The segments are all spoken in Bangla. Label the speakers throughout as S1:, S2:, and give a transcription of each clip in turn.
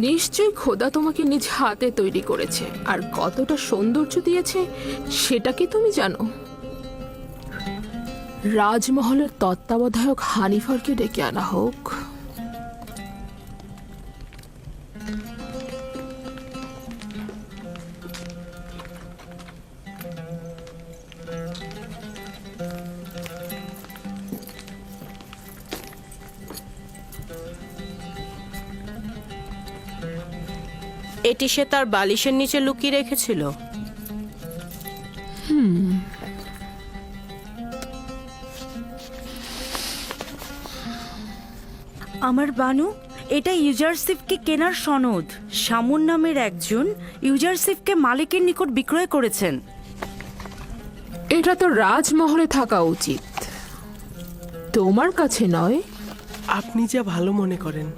S1: নিশ্চয়ই খোদা তোমাকে নিজ হাতে তৈরি করেছে, আর কতটা সৌন্দর্য দিয়েছে সেটা কি তুমি জানো? রাজমহলের তত্ত্বাবধায়ক হানিফারকে ডেকে আনা হোক।
S2: এটি সে তার বালিশের নিচে লুকিয়ে রেখেছিল।
S3: আমার বানু, এটা ইউজারশিপকে কেনার সনদ। শামুন নামের একজন ইউজারশিপকে মালিকের নিকট বিক্রয় করেছেন।
S1: এটা তো রাজমহলে থাকা উচিত, তোমার কাছে নয়।
S4: আপনি যা ভালো মনে করেন।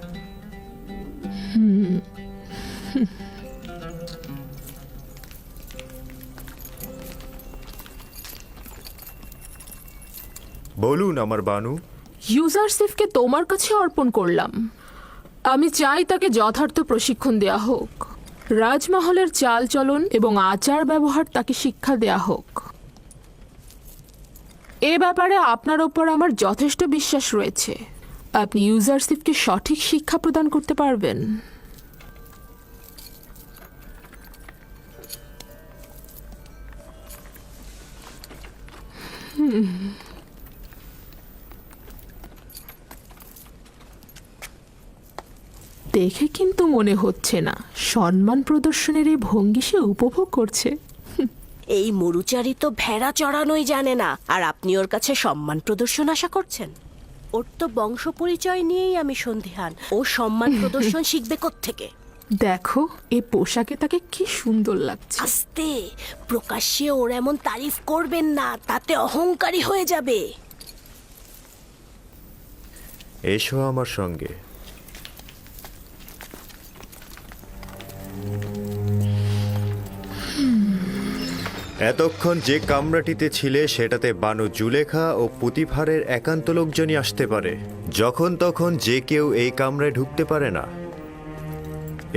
S5: বলুন আমার বানু।
S1: ইউজারশিপকে তোমার কাছে অর্পণ করলাম। আমি চাই তাকে যথার্থ প্রশিক্ষণ দেয়া হোক। রাজমহলের চালচলন এবং আচার ব্যবহার তাকে শিক্ষা দেয়া হোক। এ ব্যাপারে আপনার ওপর আমার যথেষ্ট বিশ্বাস রয়েছে। আপনি ইউজারশিপকে সঠিক শিক্ষা প্রদান করতে পারবেন। দেখে কিন্তু মনে হচ্ছে না সম্মান প্রদর্শনের এই ভঙ্গি সে উপভোগ করছে।
S2: এই মরুচারী তো ভেড়া চড়ানোই জানে না, আর আপনি ওর কাছে সম্মান প্রদর্শন আশা করছেন? ওর তো বংশ পরিচয় নিয়েই আমি সন্দিহান। ও সম্মান প্রদর্শন শিখবে কোত্থেকে?
S1: দেখো এই পোশাকে তাকে কি সুন্দর লাগছে।
S2: আস্তে, প্রকাশ্যে ওর এমন তারিফ করবেন না, তাতে অহংকারী হয়ে যাবে।
S5: এসো আমার সঙ্গে। এতক্ষণ যে কামরাটিতে ছিলে সেটাতে বানু জুলেখা ও পুতিফারের একান্ত লোকজনই আসতে পারে। যখন তখন যে কেউ এই কামরায় ঢুকতে পারে না।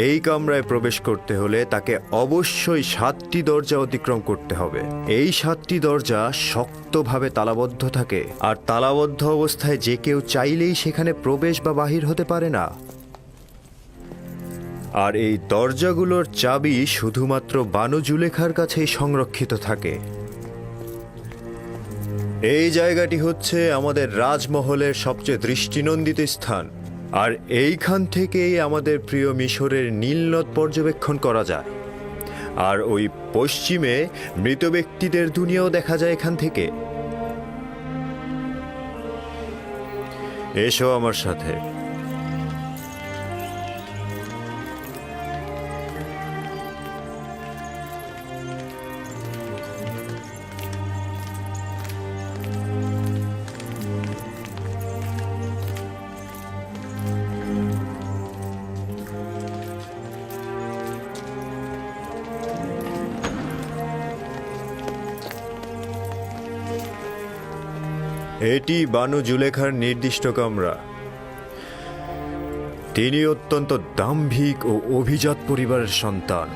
S5: এই কামরায় প্রবেশ করতে হলে তাকে অবশ্যই 7টি দরজা অতিক্রম করতে হবে। এই 7টি দরজা শক্তভাবে তালাবদ্ধ থাকে, আর তালাবদ্ধ অবস্থায় যে কেউ চাইলেই সেখানে প্রবেশ বা বাহির হতে পারে না। আর এই দরজাগুলোর চাবি শুধুমাত্র বানু জুলেখার কাছেই সংরক্ষিত থাকে। এই জায়গাটি হচ্ছে আমাদের রাজমহলের সবচেয়ে দৃষ্টিনন্দিত স্থান, আর এইখান থেকেই আমাদের প্রিয় মিশরের নীলনদ পর্যবেক্ষণ করা যায়। আর ওই পশ্চিমে মৃত ব্যক্তিদের দুনিয়াও দেখা যায় এখান থেকে। এসো আমার সাথে। এটি বানু জুলেখার নির্দিষ্ট কামরা। তিনি অত্যন্ত দাম্ভিক ও অভিজাত পরিবারের সন্তান।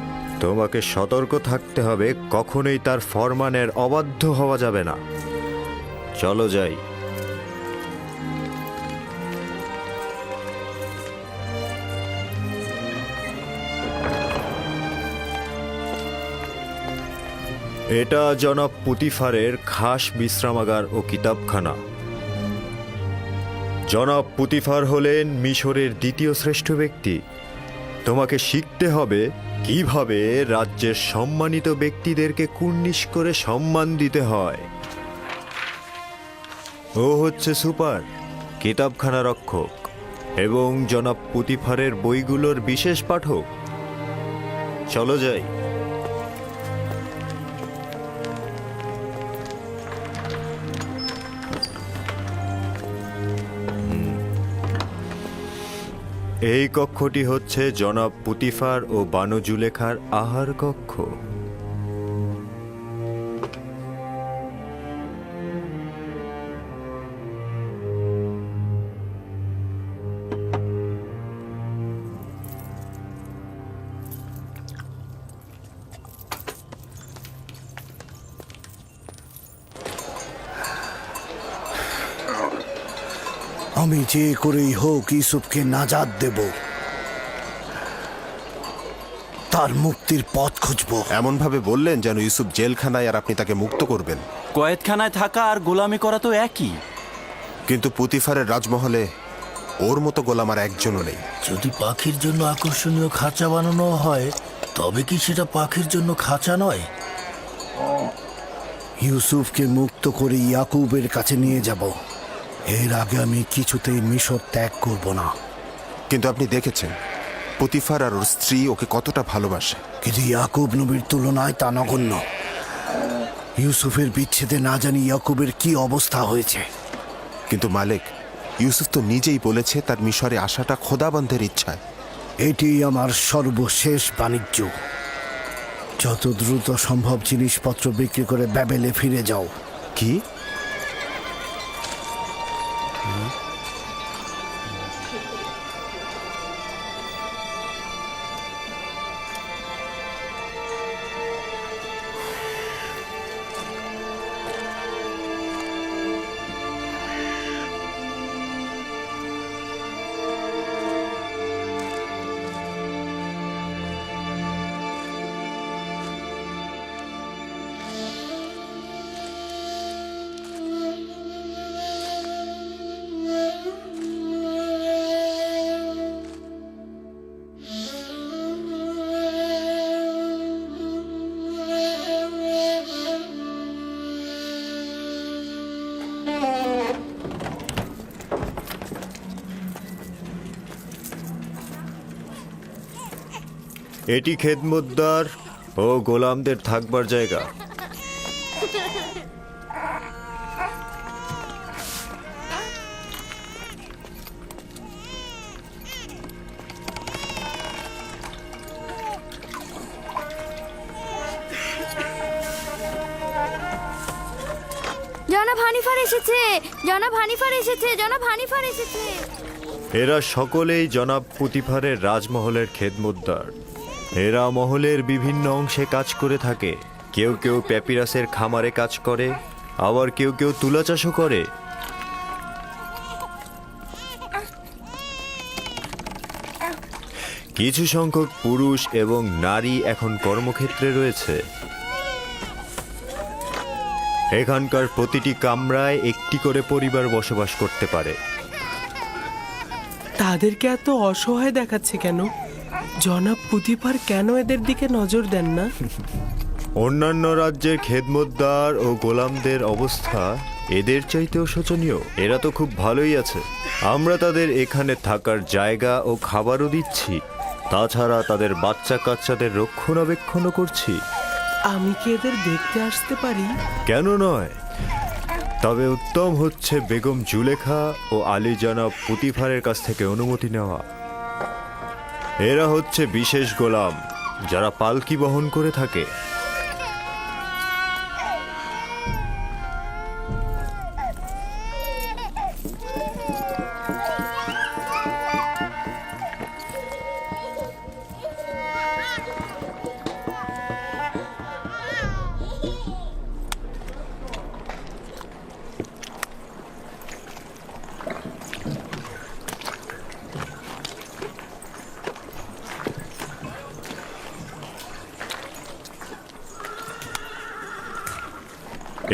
S5: তোমাকে সতর্ক থাকতে হবে, কখনোই তার ফরমানের অবাধ্য হওয়া যাবে না। চলো যাই। এটা জনাব পুতিফারের খাস বিশ্রামাগার ও কিতাবখানা। জনাব পুতিফার হলেন মিশরের দ্বিতীয় শ্রেষ্ঠ ব্যক্তি। তোমাকে শিখতে হবে কিভাবে রাজ্যের সম্মানিত ব্যক্তিদেরকে কুর্নিশ করে সম্মান দিতে হয়। ও হচ্ছে সুপার, কিতাবখানা রক্ষক এবং জনাব পুতিফারের বইগুলোর বিশেষ পাঠক। চলো যাই। এই কক্ষটি হচ্ছে জনাব পুতিফার ও বানু জুলেখার আহার কক্ষ।
S6: আমি যে করেই হোক ইউসুফকে নাজাত দেব, তার মুক্তির পথ খুঁজবো।
S7: এমন ভাবে বললেন যেন ইউসুফ জেলখানায় আর আপনি তাকে মুক্ত করবেন।
S8: কয়েদখানায় থাকা আর গোলামি করা তো একই।
S7: কিন্তু পুতিফারের রাজমহলে ওর মতো গোলাম আর একজনও নেই।
S9: যদি পাখির জন্য আকর্ষণীয় খাঁচা বানানো হয়, তবে কি সেটা পাখির জন্য খাঁচা নয়?
S6: ইউসুফকে মুক্ত করে ইয়াকুবের কাছে নিয়ে যাব। এর আগে আমি কিছুতেই মিশর ত্যাগ করব না।
S7: কিন্তু আপনি দেখেছেন পুতিফার আর ওর স্ত্রী ওকে কতটা ভালোবাসে।
S6: কিন্তু ইয়াকুব নবীর তুলনায় তা নগণ্য। ইউসুফের বিচ্ছেদে না জানি ইয়াকুবের কি অবস্থা হয়েছে।
S7: কিন্তু মালিক, ইউসুফ তো নিজেই বলেছে তার মিশরে আসাটা খোদাবন্ধের ইচ্ছায়।
S6: এটি আমার সর্বশেষ বাণিজ্য। যত দ্রুত সম্ভব জিনিসপত্র বিক্রি করে ব্যাবেলে ফিরে যাও।
S7: কি?
S5: এটি খেদমতদার ও গোলামদের থাকবার জায়গা।
S10: জনাব হানিফার এসেছে, জনাব হানিফার এসেছে, জনাব হানিফার এসেছে।
S5: এরা সকলেই জনাব পুতিফারের রাজমহলের খেদমতদার। এরা মহলের বিভিন্ন অংশে কাজ করে থাকে। কেউ কেউ প্যাপিরাসের খামারে কাজ করে, আবার কেউ কেউ তুলা চাষও করে। কিছু সংখ্যক পুরুষ এবং নারী এখন কর্মক্ষেত্রে রয়েছে। এখানকার প্রতিটি কামরায় একটি করে পরিবার বসবাস করতে পারে।
S4: তাদেরকে এত অসহায় দেখাচ্ছে কেন? জনাব পুতিফার কেন এদের দিকে নজর দেন না?
S5: অন্যান্য রাজ্যের খেদমতদার ও গোলামদের অবস্থা এদের চাইতেও শোচনীয়। এরা তো খুব ভালোই আছে। আমরা তাদের এখানে থাকার জায়গা ও খাবারও দিচ্ছি, তাছাড়া তাদের বাচ্চা কাচ্চাদের রক্ষণাবেক্ষণও করছি।
S4: আমি কি এদের দেখতে আসতে পারি?
S5: কেন নয়? তবে উত্তম হচ্ছে বেগম জুলেখা ও আলী জনাব পুতিফারের কাছ থেকে অনুমতি নেওয়া। এরা হচ্ছে বিশেষ গোলাম যারা পালকি বহন করে থাকে।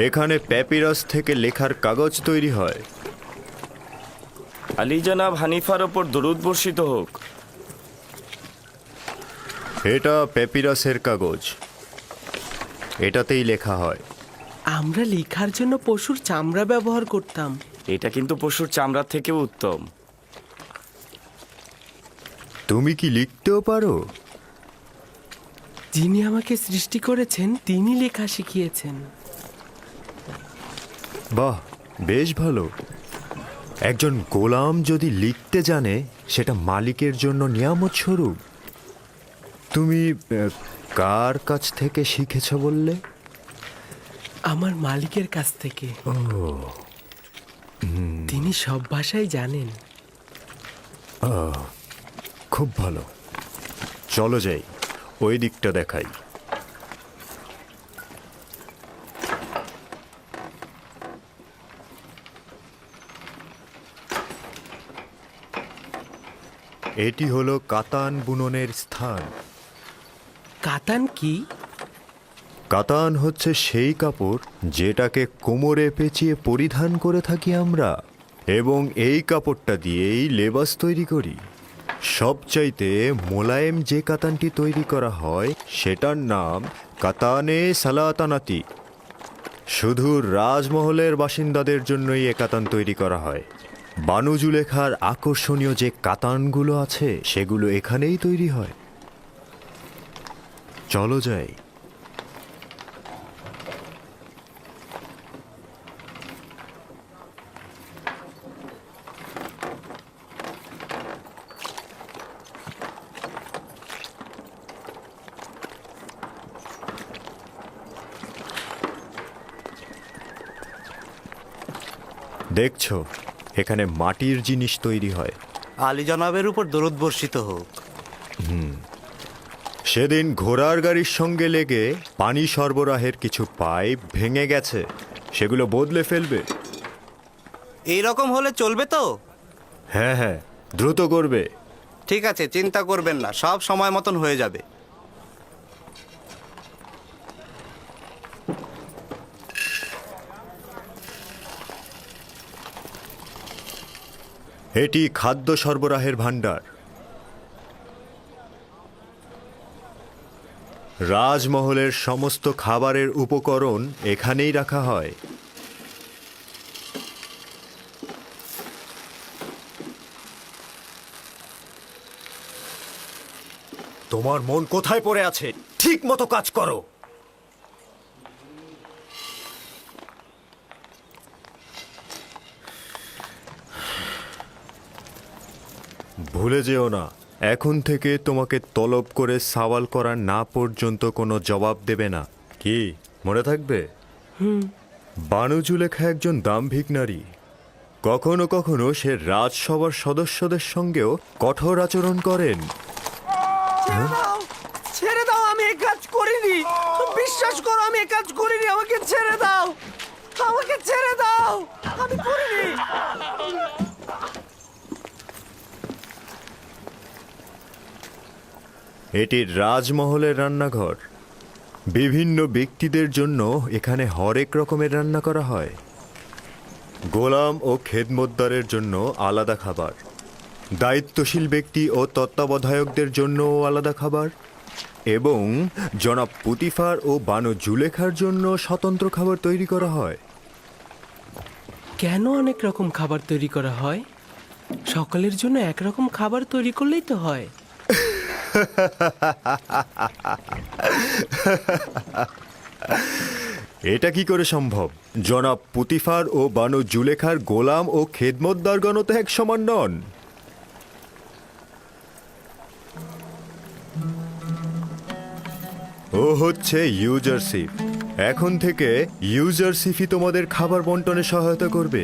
S5: এখানে প্যাপিরাস থেকে লেখার কাগজ তৈরি হয়।
S8: আলী জনাব হানিফার ওপর দরুদ বর্ষিত হোক।
S5: এটা প্যাপিরাসের কাগজ, এটাতেই লেখা হয়।
S4: আমরা লেখার জন্য পশুর চামড়া ব্যবহার করতাম।
S8: এটা কিন্তু পশুর চামড়ার থেকেও উত্তম।
S5: তুমি কি লিখতেও পারো?
S4: যিনি আমাকে সৃষ্টি করেছেন তিনি লেখা শিখিয়েছেন।
S5: বাহ, বেশ ভালো। একজন গোলাম যদি লিখতে জানে সেটা মালিকের জন্য নিয়ামত স্বরূপ। তুমি কার কাছ থেকে শিখেছ বললে?
S4: আমার মালিকের কাছ থেকে। তিনি সব ভাষাই জানেন।
S5: খুব ভালো, চলো যাই, ওই দিকটা দেখাই। এটি হলো কাতান বুননের স্থান।
S4: কাতান কি?
S5: কাতান হচ্ছে সেই কাপড় যেটাকে কোমরে পেঁচিয়ে পরিধান করে থাকি আমরা, এবং এই কাপড়টা দিয়েই লেবাস তৈরি করি। সবচাইতে মোলায়েম যে কাতানটি তৈরি করা হয় সেটার নাম কাতানে সালাতানাতি। শুধু রাজমহলের বাসিন্দাদের জন্যই এ কাতান তৈরি করা হয়। বানু জুলেখার আকর্ষণীয় যে কাতানগুলো আছে সেগুলো এখানেই তৈরি হয়। চলো যাই। দেখছো, এখানে মাটির জিনিস তৈরি হয়।
S11: আলী জনাবের উপর দরুদ বর্ষিত হোক।
S5: সেদিন ঘোড়ার গাড়ির সঙ্গে লেগে পানি সরবরাহের কিছু পাইপ ভেঙে গেছে, সেগুলো বদলে ফেলবে।
S11: এই রকম হলে চলবে তো?
S5: হ্যাঁ হ্যাঁ, দ্রুত করবে।
S11: ঠিক আছে, চিন্তা করবেন না, সব সময় মতন হয়ে যাবে।
S5: এটি খাদ্য সরবরাহের ভাণ্ডার। রাজমহলের সমস্ত খাবারের উপকরণ এখানেই রাখা হয়। তোমার মন কোথায় পড়ে আছে? ঠিক মতো কাজ করো। ভুলে যেও না, এখন থেকে তোমাকে তলব করে সওয়াল করা না পর্যন্ত কোনো জবাব দেবে না। কি মনে থাকবে? বানু জুলেখা একজন দাম্ভিক নারী। কখনো কখনো সে রাজসভার সদস্যদের সঙ্গেও কঠোর আচরণ করেন।
S4: ছেড়ে দাও, আমি এই কাজ করিনি। বিশ্বাস করো, আমি এই কাজ করিনি। আমাকে ছেড়ে দাও, আমাকে ছেড়ে দাও, আমি করিনি।
S5: এটি রাজমহলের রান্নাঘর। বিভিন্ন ব্যক্তিদের জন্য এখানে হরেক রকমের রান্না করা হয়। গোলাম ও খেদমতদারের জন্য আলাদা খাবার, দায়িত্বশীল ব্যক্তি ও তত্ত্বাবধায়কদের জন্যও আলাদা খাবার, এবং জনাব পুতিফার ও বানু জুলেখার জন্য স্বতন্ত্র খাবার তৈরি করা হয়।
S4: কেন অনেক রকম খাবার তৈরি করা হয়? সকলের জন্য একরকম খাবার তৈরি করলেই তো হয়।
S5: এটা কি করে সম্ভব? জনাব পুতিফার ও বানু জুলেখার গোলাম ও খেদমতদারগণ তো এক সমান নন। ও হচ্ছে ইউজারশিপ। এখন থেকে ইউজারশিপই তোমাদের খাবার বন্টনে সহায়তা করবে।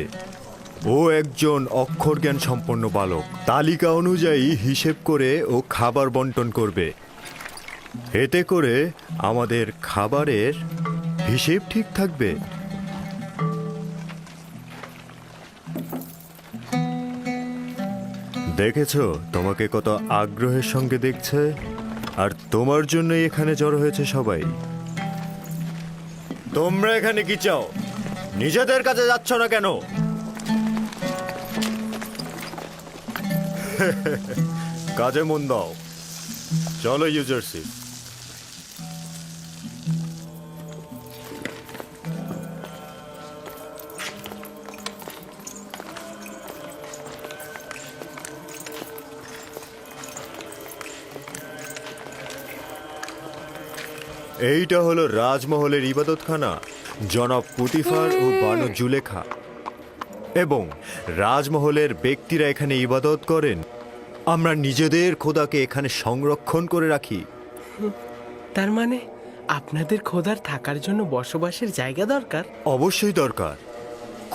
S5: ও একজন অক্ষর জ্ঞান সম্পন্ন বালক, তালিকা অনুযায়ী হিসেব করে ও খাবার বন্টন করবে। এতে করে আমাদের খাবারের হিসেব ঠিক থাকবে। দেখেছো তোমাকে কত আগ্রহের সঙ্গে দেখছে, আর তোমার জন্যই এখানে জড়ো হয়েছে সবাই। তোমরা এখানে কি চাও? নিজেদের কাছে যাচ্ছ না কেন? কাজে মন দাও। চলো ইউজারশিপ। এইটা হলো রাজমহলের ইবাদতখানা। জনাব পুতিফার ও বানু জুলেখা এবং রাজমহলের ব্যক্তিরা এখানে ইবাদত করেন। আমরা নিজেদের খোদাকে এখানে সংরক্ষণ করে রাখি।
S4: তার মানে আপনাদের খোদার থাকার জন্য বসবাসের জায়গা দরকার?
S5: অবশ্যই দরকার।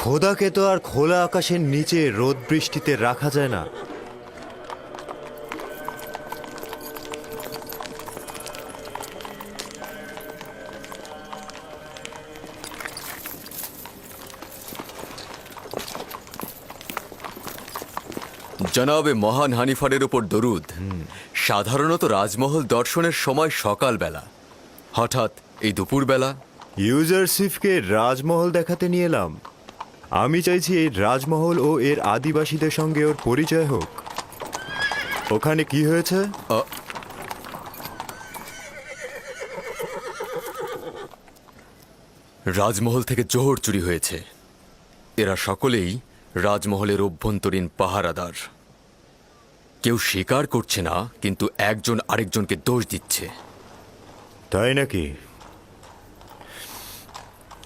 S5: খোদাকে তো আর খোলা আকাশের নিচে রোদ বৃষ্টিতে রাখা যায় না।
S12: জনাবে মহান হানিফারের উপর দরুদ। সাধারণত রাজমহল দর্শনের সময় সকালবেলা, হঠাৎ এই দুপুরবেলা।
S5: ইউজারশিপকে রাজমহল দেখাতে নিয়ে এলাম। আমি চাইছি এই রাজমহল ও এর আদিবাসীদের সঙ্গে ওর পরিচয় হোক। ওখানে কি হয়েছে?
S12: রাজমহল থেকে জোহর চুরি হয়েছে। এরা সকলেই রাজমহলের অভ্যন্তরীণ পাহারাদার। কেউ স্বীকার করছে না, কিন্তু একজন আরেকজনকে দোষ দিচ্ছে।
S5: তাই নাকি?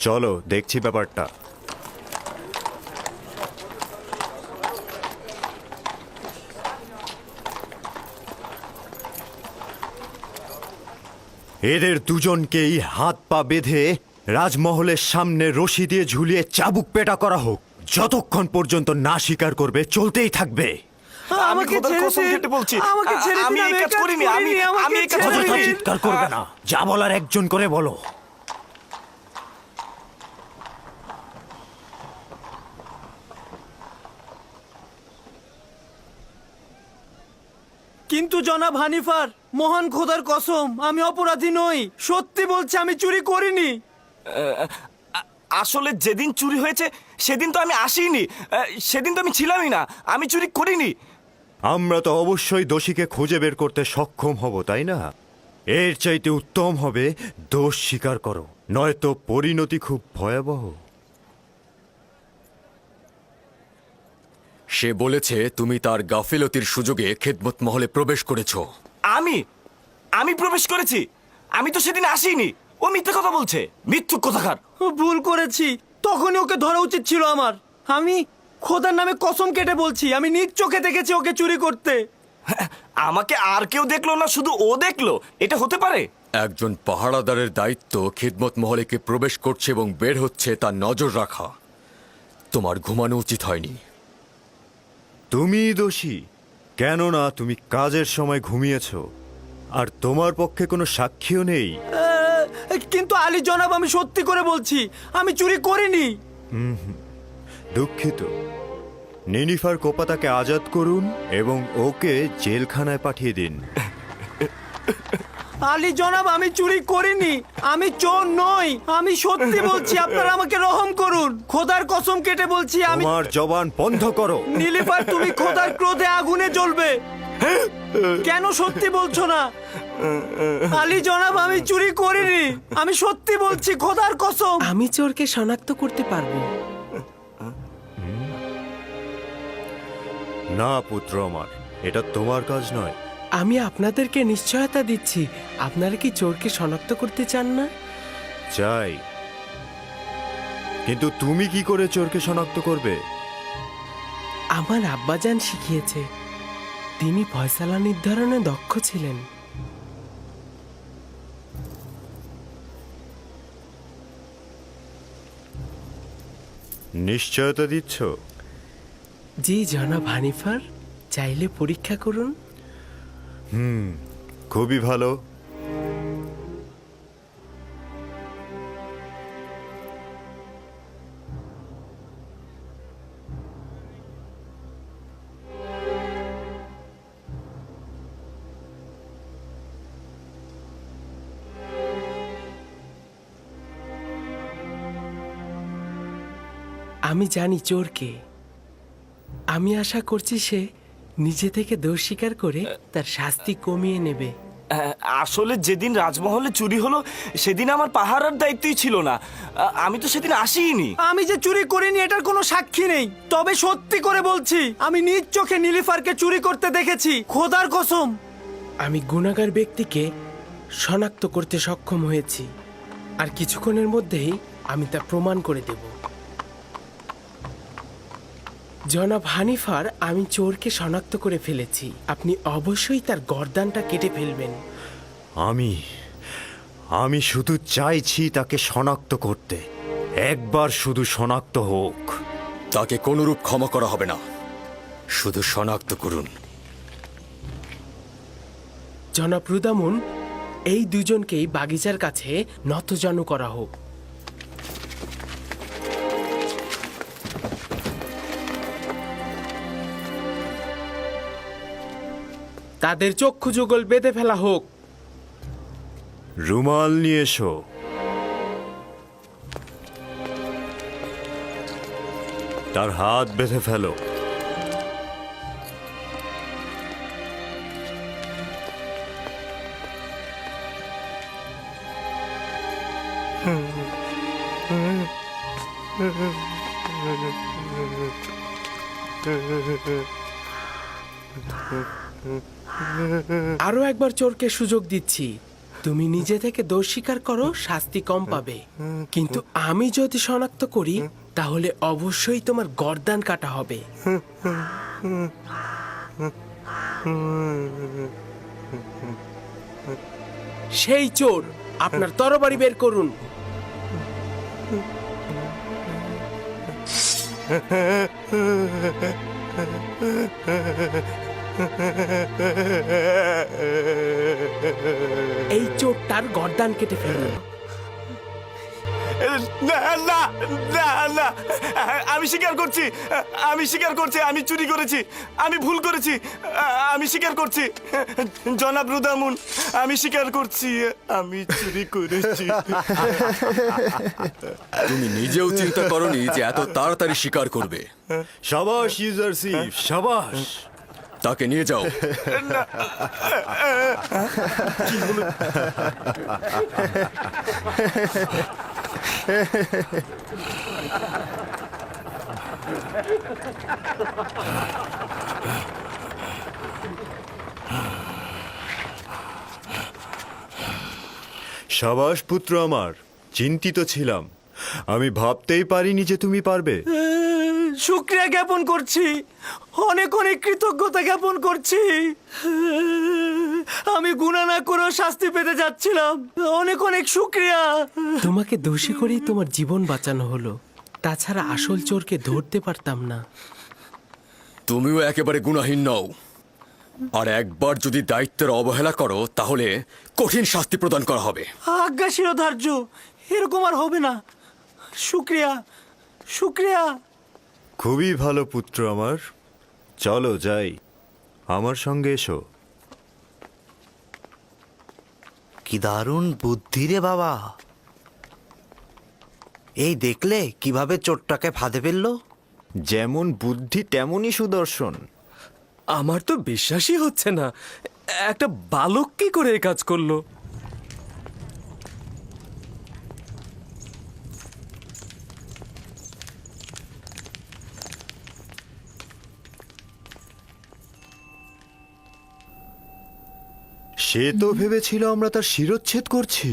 S5: চলো দেখছি ব্যাপারটা। এদের দুজনকেই হাত পা বেঁধে রাজমহলের সামনে রশি দিয়ে ঝুলিয়ে চাবুক পেটা করা হোক। যতক্ষণ পর্যন্ত না স্বীকার করবে চলতেই থাকবে।
S4: আমাকে ছেড়ে দিন, আমাকে ছেড়ে দিন, আমি এই কাজ করিনি, আমাকে ছেড়ে
S5: অযথা
S4: দিন।
S5: চিৎকার করবে না, যা বলার একজন করে বলো।
S4: কিন্তু জনাব হানিফার, মহান খোদার কসম, আমি অপরাধী নই। সত্যি বলছি, আমি চুরি করিনি।
S8: আসলে যেদিন চুরি হয়েছে সেদিন তো আমি আসিনি, সেদিন তো আমি ছিলামই না, আমি চুরি করিনি।
S5: আমরা তো অবশ্যই দোষীকে খুঁজে বের করতে সক্ষম হব, তাই না? এর চাইতে উত্তম হবে দোষ স্বীকার করো, নয়তো পরিণতি খুব ভয়াবহ।
S12: সে বলেছে তুমি তার গাফিলতির সুযোগে খেদমত মহলে প্রবেশ করেছো।
S8: আমি প্রবেশ করেছি? আমি তো সেদিন আসিনি। ও মিথ্যে কথা বলছে, মিথ্যুক কথাকার।
S4: ভুল করেছি, তখনই ওকে ধরা উচিত ছিল আমার। আমি খোদার নামে কসম কেটে বলছি, আমি নিজ চোখে দেখেছি ওকে চুরি করতে।
S8: আমাকে আর কেউ দেখলো না, শুধু ও দেখলো? এটা হতে পারে?
S12: একজন পাহারাদারের দায়িত্ব খিদমত মহলে কে প্রবেশ করছে এবং বের হচ্ছে তার নজর রাখা। তোমার ঘুমানো উচিত হয়নি।
S5: তুমি দোষী, কেননা তুমি কাজের সময় ঘুমিয়েছ আর তোমার পক্ষে কোনো সাক্ষীও নেই।
S4: কিন্তু আলী জনাব, আমি সত্যি করে বলছি, আমি চুরি করিনি।
S5: দুঃখিত। নিনিফার কোপাতাকে আজাদ করুন এবং ওকে জেলখানায় পাঠিয়ে দিন।
S4: আলী জনাব, আমি চুরি করিনি, আমি চোর নই, আমি সত্যি বলছি, আপনারা আমাকে রহম করুন। খোদার কসম কেটে বলছি, আমি।
S5: তোমার জবান বন্ধ করো।
S4: নীলিফার, তুমি খোদার ক্রোধে আগুনে জ্বলবে। কেন সত্যি বলছো না? আলী জনাব, আমি চুরি করিনি, আমি সত্যি বলছি, খোদার কসম।
S13: আমি চোরকে শনাক্ত করতে পারবো।
S5: না পুত্র আমার, এটা তোমার কাজ নয়।
S13: আমি আপনাদেরকে নিশ্চয়তা দিচ্ছি, আপনারা কি চোরকে শনাক্ত করতে চান না?
S5: চাই, কিন্তু তুমি কি করে চোরকে শনাক্ত করবে?
S13: আমার আব্বাজান শিখিয়েছে, তিনি ফয়সালা নির্ধারণে দক্ষ ছিলেন।
S5: নিশ্চয়তা দিচ্ছ?
S13: জি জনাব হানিফার, চাইলে পরীক্ষা করুন।
S5: খুবই ভালো।
S13: আমি জানি চোরকে। আমি আশা করছি সে নিজে থেকে দোষ স্বীকার করে তার শাস্তি কমিয়ে নেবে।
S8: আসলে যেদিন রাজমহলে চুরি হলো সেদিন আমার পাহারার দায়িত্বই ছিল না, আমি তো সেদিন আসিনি।
S4: আমি যে চুরি করিনি এটার কোনো সাক্ষী নেই, তবে সত্যি করে বলছি, আমি নিজ চোখে নীলিফারকে চুরি করতে দেখেছি, খোদার কসম।
S13: আমি গুনাহগার ব্যক্তিকে শনাক্ত করতে সক্ষম হয়েছি, আর কিছুক্ষণের মধ্যেই আমি তা প্রমাণ করে দেব। জনাব হানিফার, আমি চোরকে শনাক্ত করে ফেলেছি। আপনি অবশ্যই তার গর্দানটা কেটে ফেলবেন।
S5: আমি শুধু চাইছি তাকে শনাক্ত করতে। একবার শুধু শনাক্ত হোক।
S12: তাকে কোনরূপ ক্ষমা করা হবে না, শুধু শনাক্ত করুন।
S13: জনাব রুদামুন, এই দুজনকেই বাগিচার কাছে নতজানু করা হোক। তাদের চক্ষু যুগল বেঁধে ফেলা হোক।
S5: রুমাল নিয়ে এসো। তার হাত বেঁধে ফেলো।
S13: আরো একবার চোরকে সুযোগ দিচ্ছি, তুমি নিজে থেকে দোষ স্বীকার করো, শাস্তি কম পাবে। কিন্তু আমি যদি শনাক্ত করি তাহলে অবশ্যই তোমার গর্দান কাটা হবে। সেই চোর, আপনার তরবারি বের করুন। এই চোরটার গর্দান কেটে ফেলুন।
S8: না না না না, আমি স্বীকার করছি, আমি স্বীকার করছি, আমি চুরি করেছি, আমি ভুল করেছি, আমি স্বীকার করছি। জনাব রুদামুন, আমি স্বীকার করছি, আমি চুরি করেছি।
S12: তুমি নিজেও চিন্তা করনি যে এত তাড়াতাড়ি স্বীকার করবে।
S5: সাবাস ইউজারশিপ, সাবাস।
S12: তাকে নিয়ে যাও।
S5: সাবাস পুত্র আমার, চিন্তিত ছিলাম। আমি ভাবতেই পারিনি যে তুমি পারবে।
S4: শুক্রিয়া জ্ঞাপন করছি, অনেক অনেক কৃতজ্ঞতা জ্ঞাপন করছি। আমি গুনাহ না করেও শাস্তি পেতে যাচ্ছিলাম। অনেক অনেক শুক্রিয়া।
S13: তোমাকে দোষী করেই তোমার জীবন বাঁচানো হলো, তাছাড়া আসল চোরকে ধরতে পারতাম না।
S12: তুমিও একেবারে গুনাহীন নও, আর একবার যদি দায়িত্বের অবহেলা করো তাহলে কঠিন শাস্তি প্রদান করা হবে।
S4: আজ্ঞা শিরোধার্য, এরকম আর হবে না। শুক্রিয়া, শুক্রিয়া।
S5: খুবই ভালো পুত্র আমার, চলো যাই, আমার সঙ্গে এসো।
S11: কি দারুণ বুদ্ধি রে বাবা! এই দেখলে কিভাবে চোরটাকে ফাঁদে ফেললো?
S5: যেমন বুদ্ধি তেমনই সুদর্শন।
S8: আমার তো বিশ্বাসই হচ্ছে না, একটা বালক কি করে এই কাজ করলো।
S5: সে তো ভেবেছিল আমরা তার শিরচ্ছেদ করছি,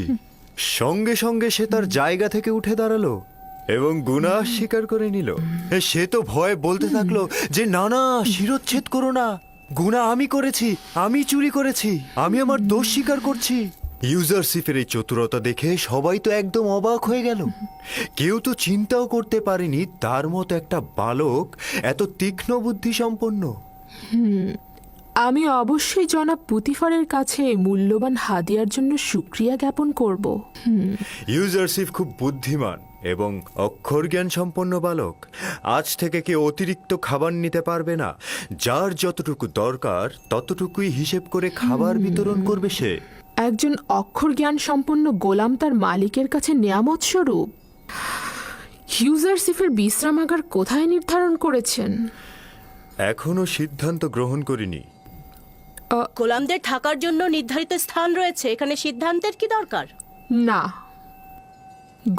S5: সঙ্গে সঙ্গে সে তার জায়গা থেকে উঠে দাঁড়ালো এবং গুনাহ স্বীকার করে নিল। সে তো ভয়ে বলতে থাকলো যে না না, শিরচ্ছেদ করো না, গুনাহ আমি করেছি, আমি চুরি করেছি, আমি আমার দোষ স্বীকার করছি। ইউজারশিপের এই চতুরতা দেখে সবাই তো একদম অবাক হয়ে গেল। কেউ তো চিন্তাও করতে পারেনি তার মতো একটা বালক এত তীক্ষ্ণ বুদ্ধি সম্পন্ন।
S1: আমি অবশ্যই জনাব পুতিফারের কাছে মূল্যবান হাদিয়ার জন্য শুক্রিয়া জ্ঞাপন করব।
S5: ইউজারশিপ খুব বুদ্ধিমান এবং অক্ষর জ্ঞান সম্পন্ন বালক। আজ থেকে কেউ অতিরিক্ত খাবার নিতে পারবে না। যার যতটুকু দরকার ততটুকুই হিসেব করে খাবার বিতরণ করবে সে।
S1: একজন অক্ষর জ্ঞান সম্পন্ন গোলাম তার মালিকের কাছে নেয়ামত স্বরূপ। ইউজারশিপের বিশ্রামাগার কোথায় নির্ধারণ করেছেন?
S5: এখনো সিদ্ধান্ত গ্রহণ করিনি।
S2: গোলামদের থাকার জন্য নির্ধারিত স্থান রয়েছে, এখানে সিদ্ধান্তের কি দরকার?
S1: না,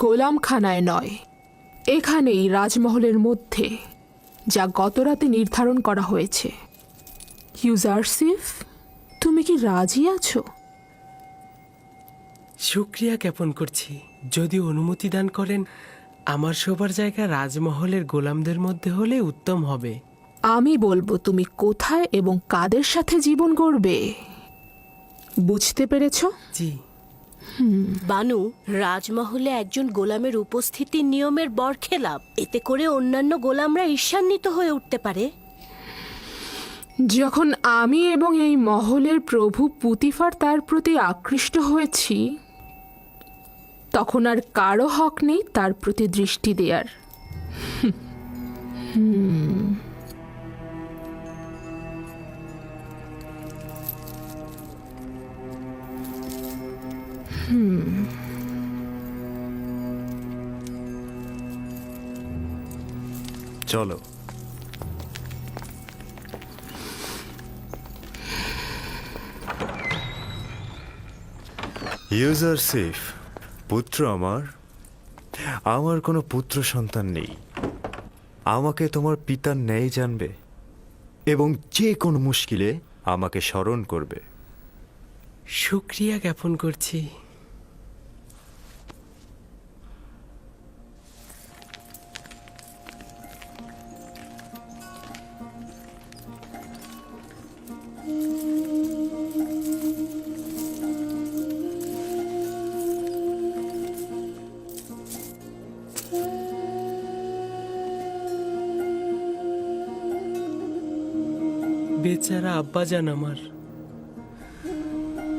S1: গোলামখানায় নয়, এখানেই রাজমহলের মধ্যে, যা গতরাতে নির্ধারণ করা হয়েছে। ইউজারশিপ, তুমি কি রাজি আছো?
S13: শুক্রিয়া জ্ঞাপন করছি। যদি অনুমতি দান করেন, আমার শোবার জায়গা রাজমহলের গোলামদের মধ্যে হলে উত্তম হবে।
S1: আমি বলবো তুমি কোথায় এবং কাদের সাথে জীবন গড়বে। বুঝতে পেরেছ?
S13: জি।
S2: বানু, রাজমহলে একজন গোলামের উপস্থিতি নিয়মের বরখেলাপ। এতে করে অন্যান্য গোলামরা ঈর্ষান্বিত হয়ে উঠতে পারে।
S1: যখন আমি এবং এই মহলের প্রভু পুতিফার তার প্রতি আকৃষ্ট হয়েছি, তখন আর কারো হক নেই তার প্রতি দৃষ্টি দেয়ার।
S5: চলো। ইউজারসিফ, পুত্র আমার কোনো পুত্র সন্তান নেই। আমাকে তোমার পিতার ন্যায় জানবে এবং যে কোনো মুশকিলে আমাকে স্মরণ করবে।
S13: শুক্রিয়া জ্ঞাপন করছি। বেচারা আব্বাজান আমার,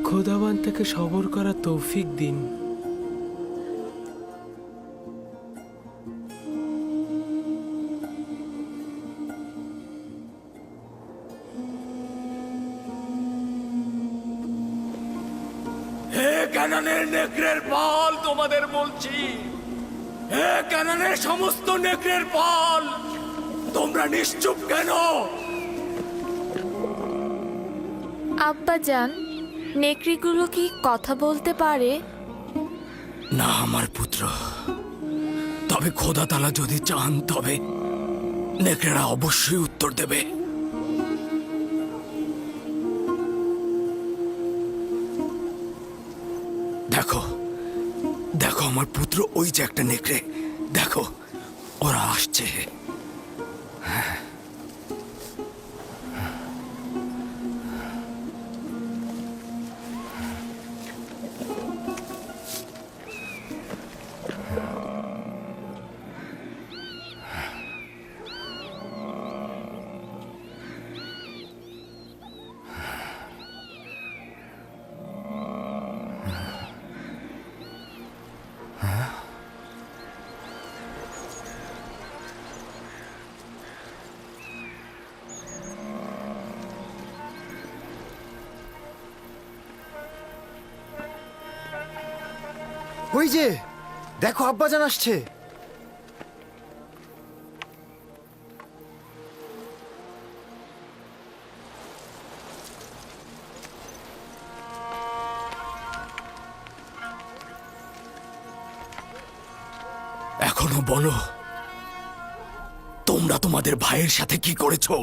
S13: খোদাবান তাকে সবর করা তৌফিক দিন।
S9: হে কানানের নেকড়ের পাল, তোমাদের বলছি, হে কানানের সমস্ত নেকড়ের পাল, তোমরা নিশ্চুপ কেন?
S10: আব্বাজান, নেকড়িগুলো কি কথা বলতে পারে?
S9: না আমার পুত্র, তবে খোদা তাআলা যদি চান তবে নেকড়েরা অবশ্যই উত্তর দেবে। দেখো দেখো আমার পুত্র, ওই যে একটা নেকড়ে, দেখো ওরা আসছে।
S5: ওই যে দেখো, আব্বাজান আসছে।
S9: এখনো বলো, তোমরা তোমাদের ভাইয়ের সাথে কি করেছো?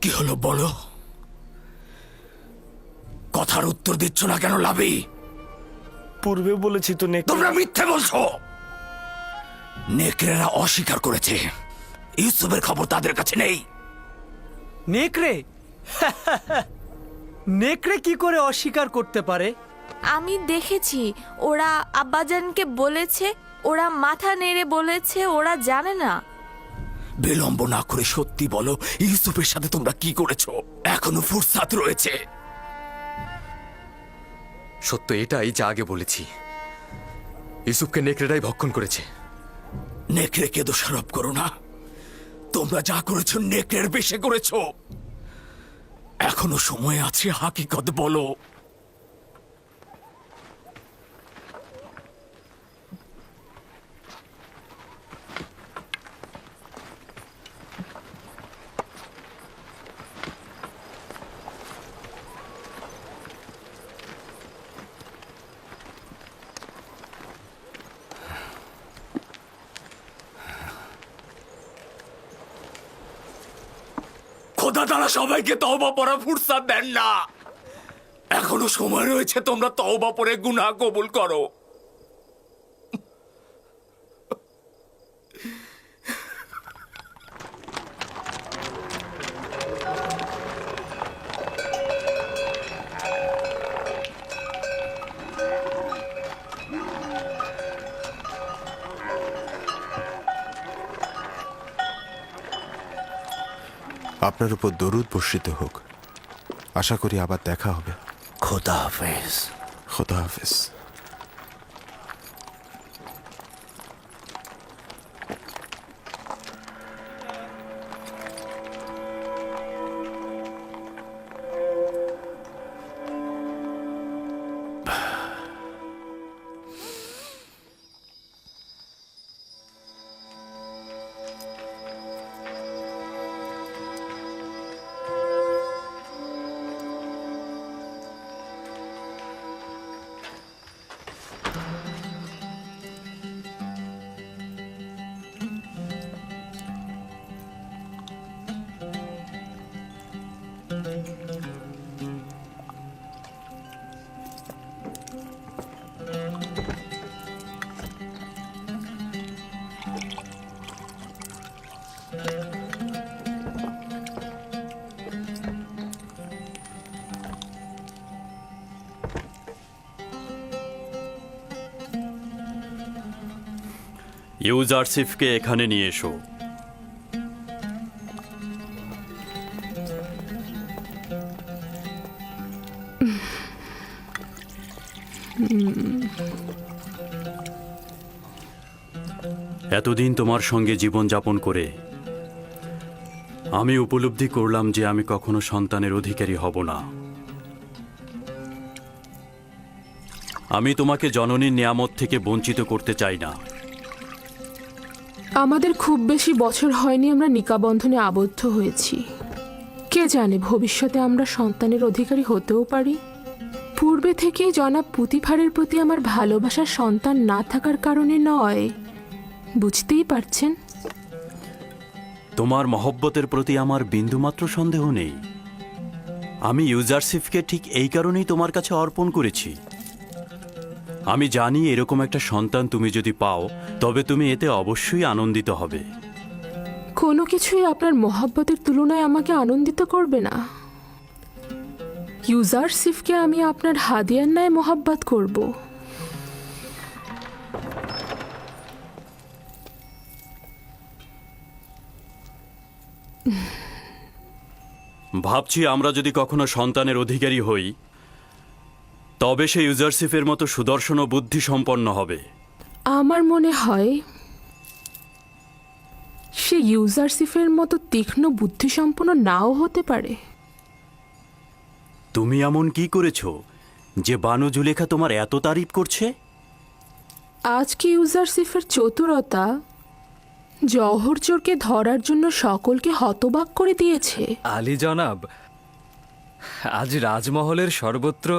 S9: কি হলো বলো? কথার উত্তর দিচ্ছ না কেন লাবি?
S8: পূর্বে বলেছি তো
S9: তোমরা মিথ্যে বলছো। নেকড়েরা অস্বীকার করেছে, ইউসুফের খবর তাদের কাছে নেই।
S4: নেকড়ে? নেকড়ে কি করে অস্বীকার করতে পারে?
S10: আমি দেখেছি, ওরা আব্বাজানকে বলেছে, ওরা মাথা নেড়ে বলেছে ওরা জানে না।
S9: বিলম্ব না করে সত্যি বলো, ইউসুফের সাথে তোমরা কি করেছো? এখনো ফুরসাত রয়েছে।
S12: সত্য এটাই যা আগে বলেছি, ইউসুফকে নেকড়েরাই ভক্ষণ করেছে।
S9: নেকড়েকে দোষারোপ করো না, তোমরা যা করেছো নেকড়ের বেশে করেছো। এখনো সময় আছে, হাকিকত বলো। খোদা তারা সবাইকে তওবা পড়ার ফুরসাত দেন না। এখনো সময় রয়েছে, তোমরা তওবা পড়ে গুনাহ কবুল করো।
S7: আপনার উপর দরুদ বর্ষিত হোক। আশা করি আবার দেখা হবে।
S6: খোদা হাফেজ।
S7: খোদা হাফেজ।
S9: ইউজারসিফকে এখানে নিয়ে এসো। এতদিন তোমার সঙ্গে জীবনযাপন করে আমি উপলব্ধি করলাম যে আমি কখনো সন্তানের অধিকারী হব না। আমি তোমাকে জননীর নিয়ামত থেকে বঞ্চিত করতে চাই না।
S1: আমাদের খুব বেশি বছর হয়নি আমরা নিকাবন্ধনে আবদ্ধ হয়েছি। কে জানে ভবিষ্যতে আমরা সন্তানের অধিকারী হতেও পারি। পূর্বে থেকেই জনাব পুতিফারের প্রতি আমার ভালোবাসার সন্তান না থাকার কারণে নয়, বুঝতেই পারছেন।
S9: তোমার মহব্বতের প্রতি আমার বিন্দুমাত্র সন্দেহ নেই। আমি ইউজারসিফকে ঠিক এই কারণেই তোমার কাছে অর্পণ করেছি। আমি জানি এরকম একটা সন্তান তুমি যদি পাও তবে তুমি এতে অবশ্যই আনন্দিত হবে।
S1: কোনো কিছুই আপনার মহব্বতের তুলনায় আমাকে আনন্দিত করবে না। ইউজারসিফকে আমি আপনার হাদিয়ার ন্যায় মহব্বত করব।
S9: ভাবছি আমরা যদি কখনো সন্তানের অধিকারী হই তবে সে ইউজারসিফের মতো সুদর্শন ও বুদ্ধি সম্পন্ন হবে।
S1: আমার মনে হয় সে ইউজারসিফের মতো তীক্ষ্ণ বুদ্ধিসম্পন্ন নাও হতে পারে।
S9: তুমি এমন কি করেছো যে বানু জুলেখা তোমার এত তারিফ করছে?
S1: আজকে ইউজারসিফের চতুরতা জওহর চোরকে ধরার জন্য সকলকে হতবাক করে দিয়েছে।
S14: আলী জনাব, আজ রাজমহলের সর্বত্র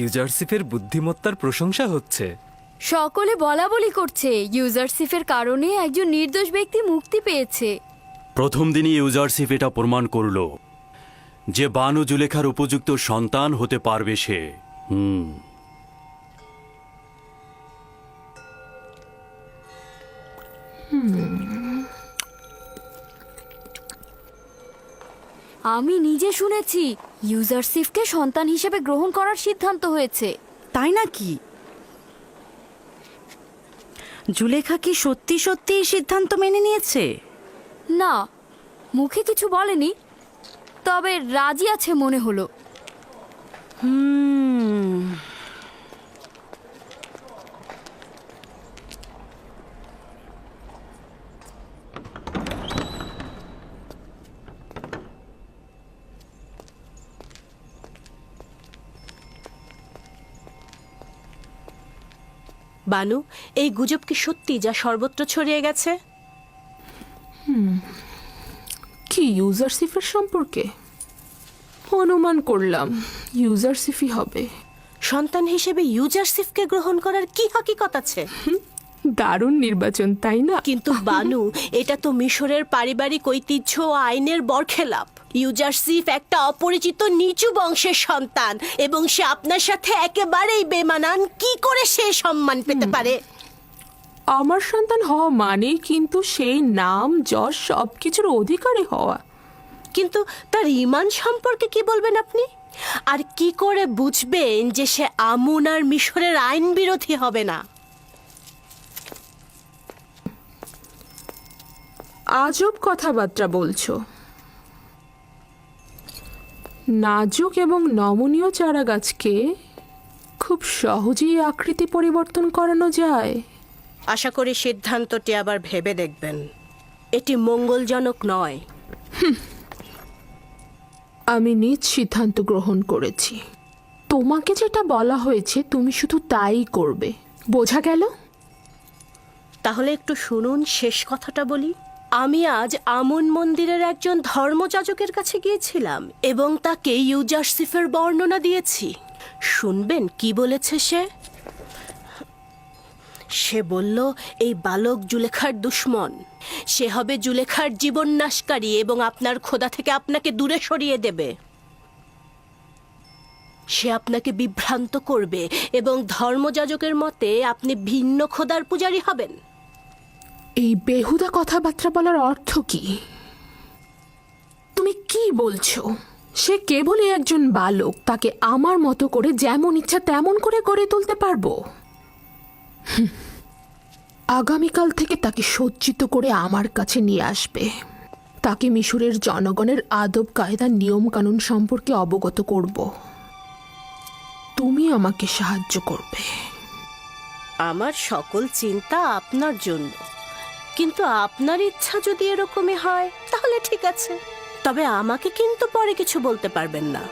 S14: ইউজারসিফের বুদ্ধিমত্তার প্রশংসা হচ্ছে।
S10: সকলে বলা বলি করছে ইউজারসিফের কারণে একজন নির্দোষ ব্যক্তি মুক্তি পেয়েছে।
S9: প্রথম দিনই ইউজারসিফ এটা প্রমাণ করল যে বানু জুলেখার উপযুক্ত সন্তান হতে পারবে সে।
S10: আমি নিজে শুনেছি ইউজারসিফকে সন্তান হিসেবে গ্রহণ করার সিদ্ধান্ত হয়েছে।
S3: তাই নাকি? জুলেখা কি সত্যি সত্যি এই সিদ্ধান্ত মেনে নিয়েছে?
S10: না, মুখে কিছু বলেনি, তবে রাজি আছে মনে হলো।
S2: বানু, এই গুজব কি সত্যি যা সর্বত্র ছড়িয়ে গেছে?
S1: কি ইউজারসিফের সম্পর্কে? অনুমান করলাম ইউজারসিফই হবে।
S2: সন্তান হিসেবে ইউজারসিফকে গ্রহণ করার কি হাকিকত আছে?
S1: দারুণ নির্বাচন, তাই না?
S2: কিন্তু বানু, এটা তো মিশরের পারিবারিক ঐতিহ্য ও আইনের বরখেলাপ। ইউজারসিফ একটা অপরিচিত নিচু বংশের সন্তান এবং সে আপনার সাথে একেবারেই বেমানান। কি করে সে সম্মান পেতে পারে?
S1: আমার সন্তান হওয়া মানে কিন্তু সেই নাম যশ সবকিছুর অধিকারী হওয়া।
S2: কিন্তু তার ঈমান সম্পর্কে কি বলবেন আপনি? আর কি করে বুঝবেন যে সে আমুন আর মিশরের আইন বিরোধী হবে না?
S1: আজব কথাবার্তা বলছো। নাজুক এবং নমনীয় চারা গাছকে খুব সহজেই আকৃতি পরিবর্তন করানো যায়।
S2: আশা করি সিদ্ধান্তটি আবার ভেবে দেখবেন। এটি মঙ্গলজনক নয়।
S1: আমি নিজ সিদ্ধান্ত গ্রহণ করেছি। তোমাকে যেটা বলা হয়েছে তুমি শুধু তাই করবে, বোঝা গেল?
S2: তাহলে একটু শুনুন, শেষ কথাটা বলি। আমি আজ আমুন মন্দিরের একজন ধর্মযাজকের কাছে গিয়েছিলাম এবং তাকে ইউজারসিফের বর্ণনা দিয়েছি। শুনবেন কি বলেছে সে? সে বলল এই বালক জুলেখার দুশ্মন। সে হবে জুলেখার জীবন নাশকারী এবং আপনার খোদা থেকে আপনাকে দূরে সরিয়ে দেবে। সে আপনাকে বিভ্রান্ত করবে এবং ধর্মযাজকের মতে আপনি ভিন্ন খোদার পূজারী হবেন।
S1: এই বেহুদা কথাবার্তা বলার অর্থ কি? তুমি কি বলছো? সে কেবলই একজন বালক, তাকে আমার মতো করে যেমন ইচ্ছা তেমন করে গড়ে তুলতে পারবো। আগামীকাল থেকে তাকে সজ্জিত করে আমার কাছে নিয়ে আসবে। তাকে মিশরের জনগণের আদব কায়দা নিয়ম কানুন সম্পর্কে অবগত করব। তুমি আমাকে সাহায্য করবে।
S2: আমার সকল চিন্তা আপনার জন্য, কিন্তু আপনার ইচ্ছা যদি এরকমই হয় তাহলে ঠিক আছে, তবে আমাকে কিন্তু পরে কিছু বলতে পারবেন না।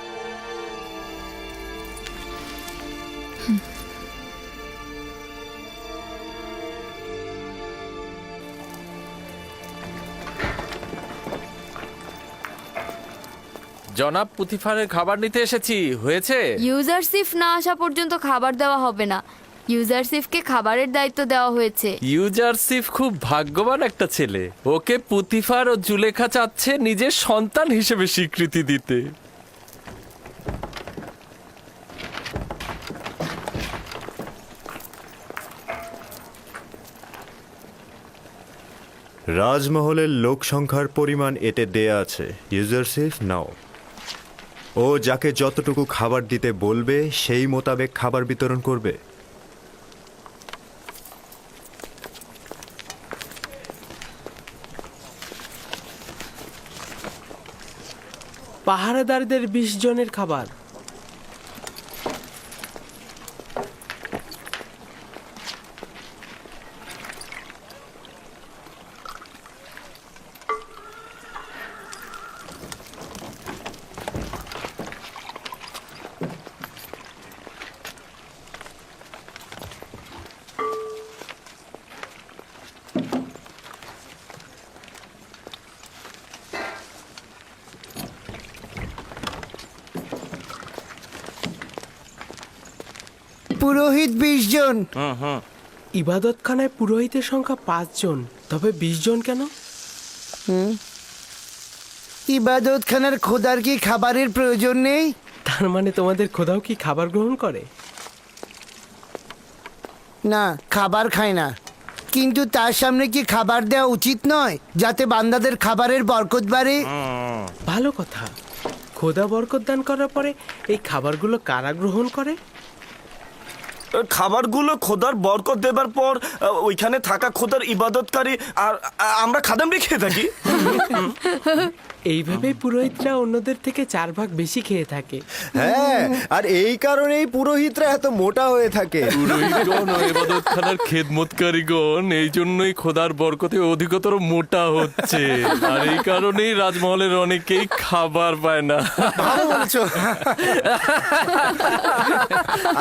S14: জনাব পুতিফারের খাবার নিতে এসেছি, হয়েছে?
S10: ইউজারসিফ না আসা পর্যন্ত খাবার দেওয়া হবে না। ইউজারসিফকে খাবারের দায়িত্ব দেওয়া হয়েছে।
S14: ইউজারসিফ খুব ভাগ্যবান একটা ছেলে, ওকে পুতিফার ও জুলেখা চাচ্ছে নিজের সন্তান হিসেবে স্বীকৃতি দিতে।
S5: রাজমহলের লোক সংখ্যার পরিমাণ এতে দেয়া আছে। ইউজারসিফ নাও। ও যাকে যতটুকু খাবার দিতে বলবে সেই মোতাবেক খাবার বিতরণ করবে।
S13: পাহারাদারদের 20 জনের খাবার।
S6: পুরোহিত 20 জন।
S13: ইবাদতখানায় পুরোহিতের সংখ্যা 5 জন, তবে 20 জন কেন?
S6: ইবাদতখানার খোদার কি খাবারের প্রয়োজন নেই?
S13: তার মানে তোমাদের খোদাও কি খাবার গ্রহণ করে?
S6: না, খাবার খায় না, কিন্তু তার সামনে কি খাবার দেওয়া উচিত নয়, যাতে বান্দাদের খাবারের বরকত বাড়ে?
S13: ভালো কথা। খোদা বরকত দান করার পরে এই খাবারগুলো কারা গ্রহণ করে?
S8: খাবারগুলো খোদার বরকত দেবার পর ওইখানে থাকা খোদার ইবাদতকারী আর আমরা খাদেমরে খেয়ে থাকি।
S13: এইভাবেই পুরোহিতরা অন্যদের থেকে 4 ভাগ বেশি খেয়ে থাকে।
S5: হ্যাঁ, আর এই কারণেই পুরোহিতরা এত মোটা হয়ে থাকে।
S14: পুরোহিতগণ ও ইবাদতখানার খেদমতকারীগণ এই জন্যই খোদার বরকতে অধিকতর মোটা হচ্ছে, আর এই কারণেই রাজমহলের অনেকেই খাবার পায় না।
S6: ভালো বলছো।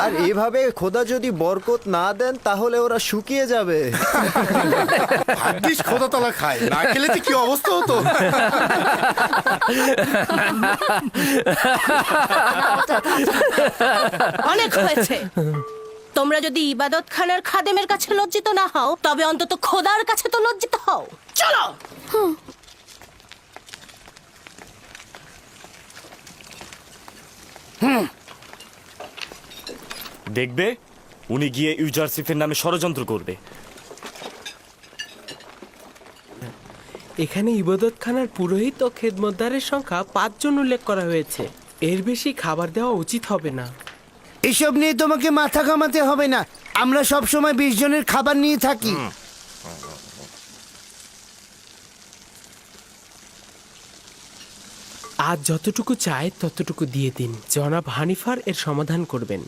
S5: আর এভাবে খোদা যদি বরকত না দেন তাহলে ওরা শুকিয়ে যাবে।
S6: ভাগ্যিস খোদা তালা খায়, না খেলে তো কি অবস্থা হতো।
S2: অনেক হয়েছে। তোমরা যদি ইবাদতখানার খাদেমের কাছে লজ্জিত না হও, তবে অন্তত খোদার কাছে তো লজ্জিত হও। চলো।
S8: দেখবে, উনি গিয়ে ইউজারসিফের নামে ষড়যন্ত্র করবে।
S13: এখানে ইবাদতখানার পুরোহিত ও খেদমতদারের সংখ্যা 5 জন উল্লেখ করা হয়েছে। এর বেশি খাবার দেওয়া উচিত হবে না।
S6: এসব নিয়ে তোমাকে মাথা ঘামাতে হবে না, আমরা সব সময় 20 জনের খাবার নিয়ে থাকি।
S13: আজ যতটুকু চায় ততটুকু দিয়ে দিন। জনাব হানিফার এর সমাধান করবেন।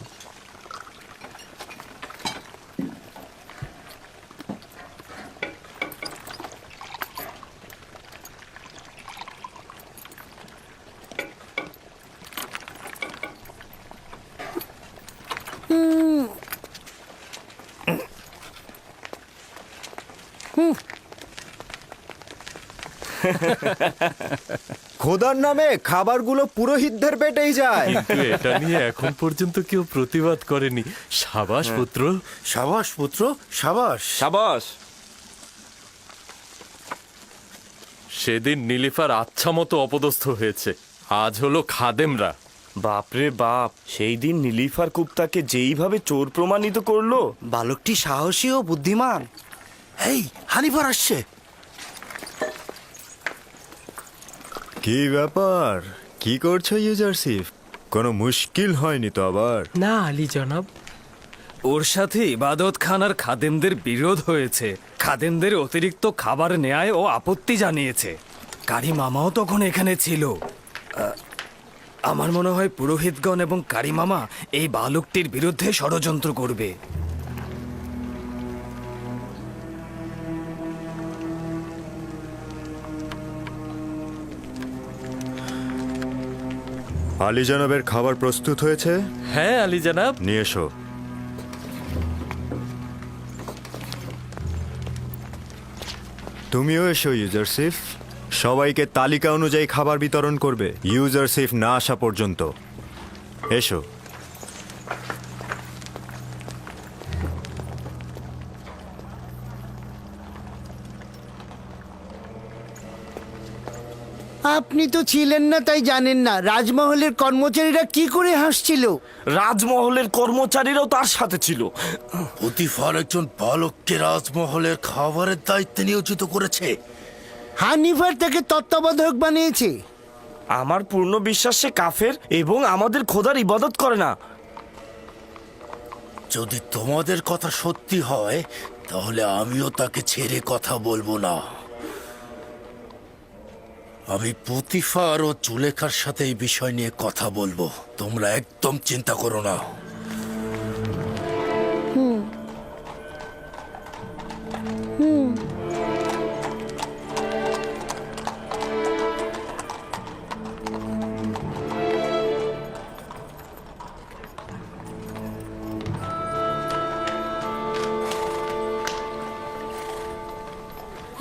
S5: খোদার নামে খাবারগুলো পুরোহিতদের পেটেই যায়।
S14: কিন্তু এটা নিয়ে এখন পর্যন্ত কেউ প্রতিবাদ করেনি। সাবাস পুত্র,
S6: সাবাস পুত্র, সাবাস।
S8: সাবাস।
S14: সেদিন নীলিফার আচ্ছা মতো অপদস্থ হয়েছে, আজ হলো খাদেমরা।
S8: বাপরে বাপ, সেই দিন নীলিফার কুপ্তাকে যেইভাবে চোর প্রমাণিত করলো।
S6: বালকটি সাহসী ও বুদ্ধিমান। এই হানিফার আসছে।
S5: কি ব্যাপার, কি করছো ইউজারসিফ? কোনো মুশকিল হয়নি তো আবার?
S13: না আলী জনাব,
S4: ওর সাথে ইবাদত খানার খাদেমদের বিরোধ হয়েছে। খাদেমদের অতিরিক্ত খাবার নেয়ায় ও আপত্তি জানিয়েছে। কারি মামাও তখন এখানে ছিল। আমার মনে হয় পুরোহিতগণ এবং কারি মামা এই বালকটির বিরুদ্ধে ষড়যন্ত্র করবে।
S5: আলী জনাবের খাবার প্রস্তুত হয়েছে?
S14: হ্যাঁ আলী জনাব।
S5: নিয়ে এসো। তুমিও এসো ইউজারসিফ। সবাইকে তালিকা অনুযায়ী খাবার বিতরণ করবে ইউজারসিফ না আসা পর্যন্ত। এসো।
S6: আপনি তো ছিলেন না, তাই জানেন না রাজমহলের কর্মচারীরা কি করে হাসছিল।
S8: রাজমহলের কর্মচারীরাও তার সাথে ছিল।
S6: পুতিফার একজন বালককে রাজমহলের খাবারের দায়িত্বে নিয়োজিত করেছে। হানিফার তাকে তত্ত্বাবধায়ক বানিয়েছে।
S8: আমার পূর্ণ বিশ্বাস সে কাফের এবং আমাদের খোদার ইবাদত করে না।
S6: যদি তোমাদের কথা সত্যি হয় তাহলে আমিও তাকে ছেড়ে কথা বলবো না। আমি পুতিফার ও জুলেখার সাথে এই বিষয় নিয়ে কথা বলবো, তোমরা একদম চিন্তা করো না।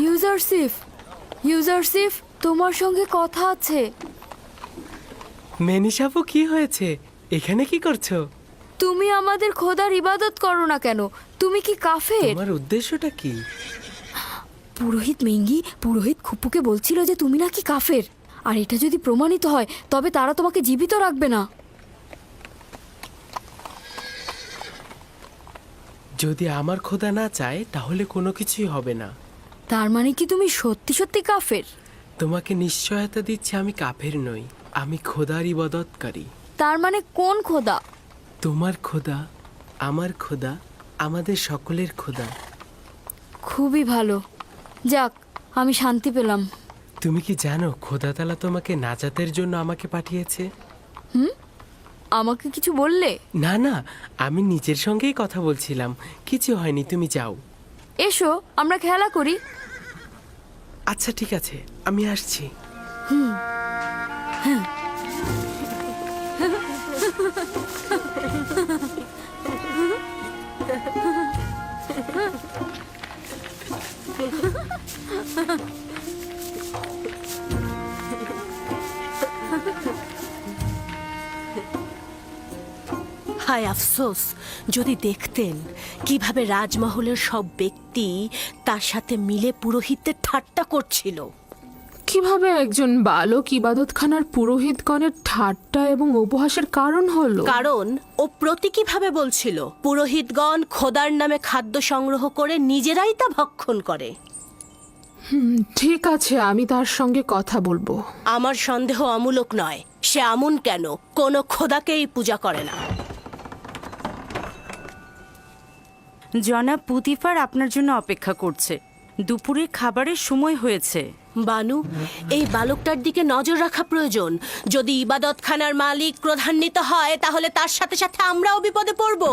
S10: ইউজারসিফ, ইউজারসিফ, তোমার সঙ্গে কথা আছে।
S13: মেনিসাপু, কি হয়েছে? এখানে কি করছো?
S10: তুমি আমাদের খোদার ইবাদত করো না কেন? তুমি কি কাফের?
S13: তোমার উদ্দেশ্যটা কি?
S10: পুরোহিত মেঙ্গি পুরোহিত খুপুকে বলছিল যে তুমি নাকি কাফের, আর এটা যদি প্রমাণিত হয় তবে তারা তোমাকে জীবিত রাখবে না।
S13: যদি আমার খোদা না চায় তাহলে কোনো কিছুই হবে না।
S10: তার মানে কি তুমি সত্যি সত্যি কাফের?
S13: তোমাকে নিশ্চয়তা দিচ্ছি আমি কাফের নই, আমি খোদার ইবাদতকারী।
S10: তার মানে কোন খোদা?
S13: তোমার খোদা, আমার খোদা, আমাদের সকলের খোদা।
S10: খুবই ভালো, যাক আমি শান্তি পেলাম।
S13: তুমি কি জানো খোদা তাআলা তোমাকে নাজাতের জন্য আমাকে পাঠিয়েছে?
S10: আমাকে কিছু বললে?
S13: না না, আমি নিজের সঙ্গেই কথা বলছিলাম। কিছু হয়নি, তুমি যাও।
S10: এসো আমরা খেলা করি।
S13: আচ্ছা ঠিক আছে, আমি আসছি।
S2: হায় আফসোস, যদি দেখতেন কিভাবে রাজমহলের সব ব্যক্তি তার সাথে মিলে পুরোহিতদের ঠাট্টা করছিল।
S1: কিভাবে একজন বালক ইবাদতখানার পুরোহিতগণের ঠাট্টা এবং উপহাসের কারণ হলো?
S2: কারণ ও প্রতীকীভাবে বলছিল পুরোহিতগণ খোদার নামে খাদ্য সংগ্রহ করে নিজেরাই তা ভক্ষণ করে।
S1: ঠিক আছে, আমি তার সঙ্গে কথা বলবো।
S2: আমার সন্দেহ অমূলক নয়। সে আমুন কেন কোনো খোদাকেই পূজা করে না।
S3: জনাব পুতিফার আপনার জন্য অপেক্ষা করছে। দুপুরের খাবারের সময় হয়েছে।
S2: বানু, এই বালকটার দিকে নজর রাখা প্রয়োজন। যদি ইবাদতখানার মালিক ক্রোধান্বিত হয় তাহলে তার সাথে সাথে আমরাও বিপদে পড়ব।